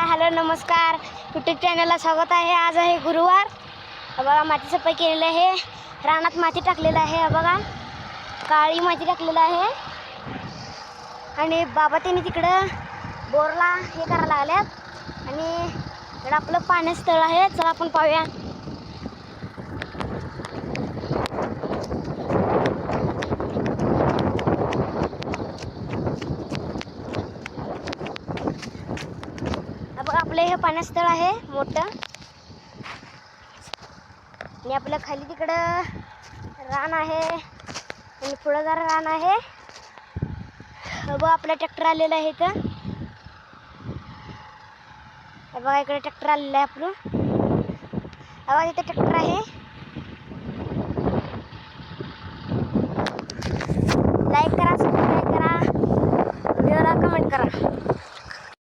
Hi hello नमस्कार YouTube चॅनलला स्वागत आहे। आज आहे गुरुवार। बघा माती सफाई केलेली आहे, रानात माती टाकलेली आहे, बघा काळी माती टाकलेली आहे आणि बाबा त्यांनी तिकडं बोरला हे करायला लागल्यात आणि इकडं आपलं पाण्याचं तळ आहे। चला आपण पाहूया। बघा आपलं हे पाण्याचं तळ आहे मोठं आणि आपल्या खाली तिकडं रान आहे आणि पुढं जरा रान आहे। बघा आपला ट्रॅक्टर आलेला आहे इथं। बघा इकडे ट्रॅक्टर आलेला आहे आपलं। बघा इथे ट्रॅक्टर आहे। लाईक करा, सबस्क्राईब करा, व्हिडिओला कमेंट करा।